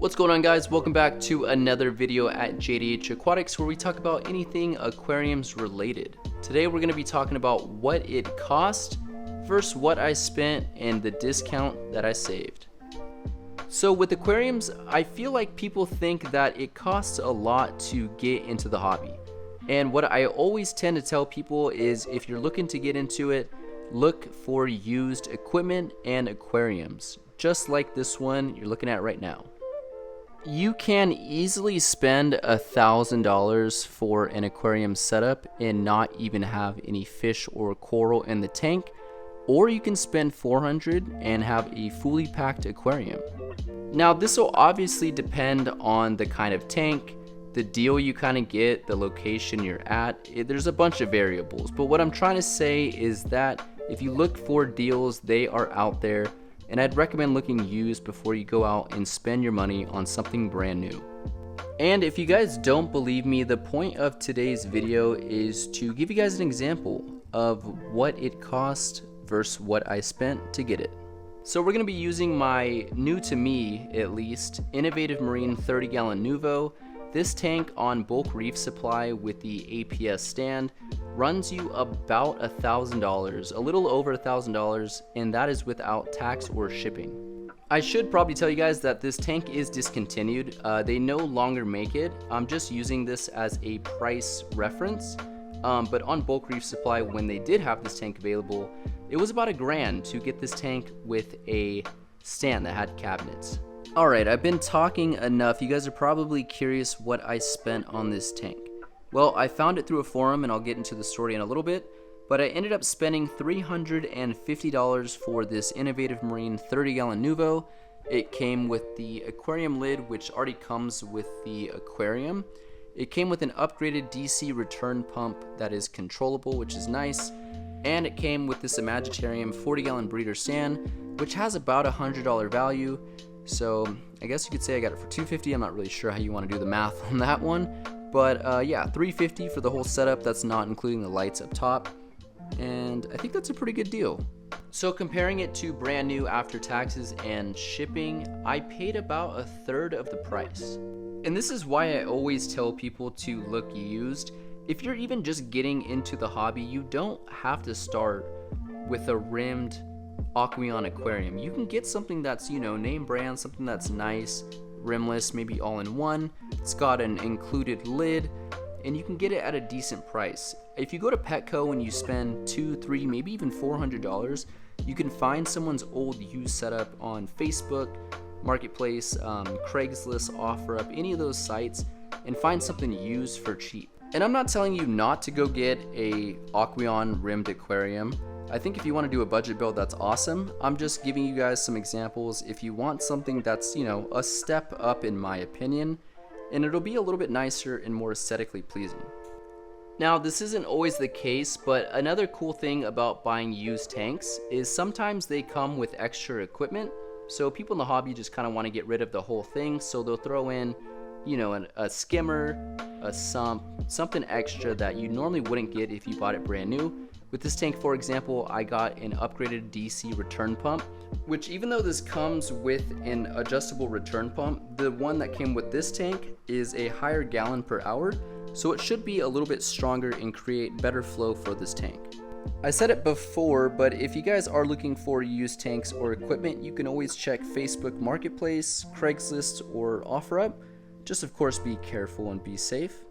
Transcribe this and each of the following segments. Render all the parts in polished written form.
What's going on, guys? Welcome back to another video at JDH Aquatics, where we talk about anything aquariums related. Today we're going to be talking about what it cost versus what I spent and the discount that I saved. So with aquariums, I feel like people think that it costs a lot to get into the hobby. And what I always tend to tell people is, if you're looking to get into it, look for used equipment and aquariums, just like this one you're looking at right now. You can easily spend $1,000 for an aquarium setup and not even have any fish or coral in the tank, or you can spend $400 and have a fully packed aquarium. Now, this will obviously depend on the kind of tank, the deal you kind of get, the location you're at. There's a bunch of variables, but what I'm trying to say is that if you look for deals, they are out there. And I'd recommend looking used before you go out and spend your money on something brand new. And if you guys don't believe me, the point of today's video is to give you guys an example of what it cost versus what I spent to get it. So we're going to be using my, new to me at least, Innovative Marine 30-gallon Nuvo. This tank on bulk reef supply with the APS stand runs you about $1,000, a little over $1,000, and that is without tax or shipping. I should probably tell you guys that this tank is discontinued. They no longer make it. I'm just using this as a price reference. But on bulk reef supply, when they did have this tank available, it was about $1,000 to get this tank with a stand that had cabinets. Alright, I've been talking enough. You guys are probably curious what I spent on this tank. Well, I found it through a forum, and I'll get into the story in a little bit, but I ended up spending $350 for this Innovative Marine 30-gallon Nuvo. It came with the aquarium lid, which already comes with the aquarium. It came with an upgraded DC return pump that is controllable, which is nice, and it came with this Imagitarium 40-gallon breeder stand, which has about $100 value. So I guess you could say I got it for $250. I'm not really sure how you want to do the math on that one. But yeah, $350 for the whole setup. That's not including the lights up top. And I think that's a pretty good deal. So comparing it to brand new after taxes and shipping, I paid about 1/3 of the price. And this is why I always tell people to look used. If you're even just getting into the hobby, you don't have to start with a rimmed Aquarium aquarium. You can get something that's, you know, name brand, something that's nice, rimless, maybe all in one. It's got an included lid, and you can get it at a decent price. If you go to Petco and you spend $200, $300, maybe even $400, you can find someone's old used setup on Facebook Marketplace, Craigslist, OfferUp, any of those sites, and find something used for cheap. And I'm not telling you not to go get a Aquarium rimmed aquarium. I think if you want to do a budget build, that's awesome. I'm just giving you guys some examples if you want something that's, you know, a step up in my opinion, and it'll be a little bit nicer and more aesthetically pleasing. Now, this isn't always the case, but another cool thing about buying used tanks is sometimes they come with extra equipment. So people in the hobby just kind of want to get rid of the whole thing, so they'll throw in, you know, a skimmer, a sump, something extra that you normally wouldn't get if you bought it brand new. With this tank, for example, I got an upgraded DC return pump, which, even though this comes with an adjustable return pump, the one that came with this tank is a higher gallon per hour, so it should be a little bit stronger and create better flow for this tank. I said it before, but if you guys are looking for used tanks or equipment, you can always check Facebook Marketplace, Craigslist, or OfferUp. Just, of course, be careful and be safe.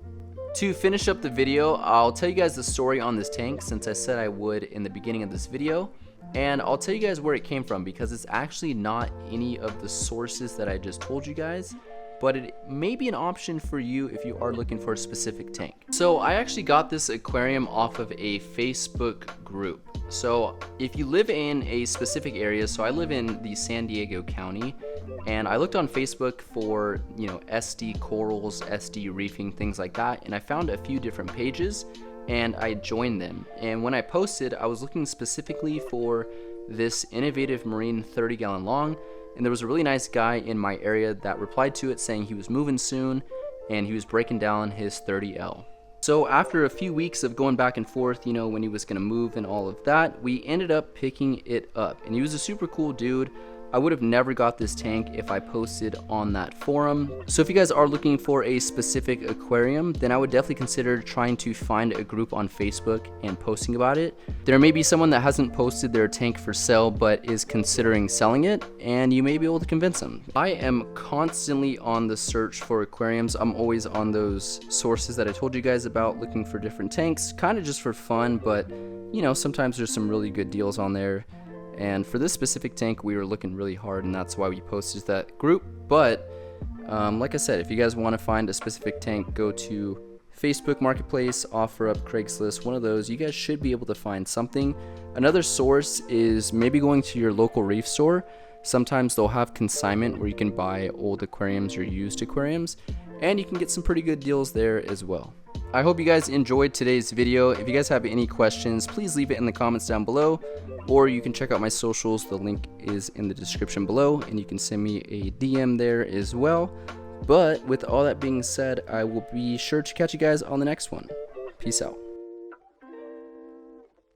To finish up the video, I'll tell you guys the story on this tank, since I said I would in the beginning of this video, and I'll tell you guys where it came from, because it's actually not any of the sources that I just told you guys, but it may be an option for you if you are looking for a specific tank. So I actually got this aquarium off of a Facebook group. So if you live in a specific area, so I live in the San Diego County, And I looked on Facebook for, SD corals, SD reefing, things like that, and I found a few different pages and I joined them. And when I posted, I was looking specifically for this innovative marine 30-gallon long, and there was a really nice guy in my area that replied to it saying he was moving soon and he was breaking down his 30L. So after a few weeks of going back and forth, when he was gonna move and all of that, we ended up picking it up, and he was a super cool dude. I would have never got this tank if I posted on that forum. So if you guys are looking for a specific aquarium, then I would definitely consider trying to find a group on Facebook and posting about it. There may be someone that hasn't posted their tank for sale but is considering selling it, and you may be able to convince them. I am constantly on the search for aquariums. I'm always on those sources that I told you guys about, looking for different tanks, kind of just for fun, but sometimes there's some really good deals on there. And for this specific tank, we were looking really hard, and that's why we posted that group. But like I said, if you guys want to find a specific tank, go to Facebook Marketplace, OfferUp, Craigslist, one of those. You guys should be able to find something. Another source is maybe going to your local reef store. Sometimes they'll have consignment where you can buy old aquariums or used aquariums, and you can get some pretty good deals there as well. I hope you guys enjoyed today's video. If you guys have any questions, please leave it in the comments down below, or you can check out my socials. The link is in the description below, and you can send me a DM there as well. But with all that being said, I will be sure to catch you guys on the next one. Peace out.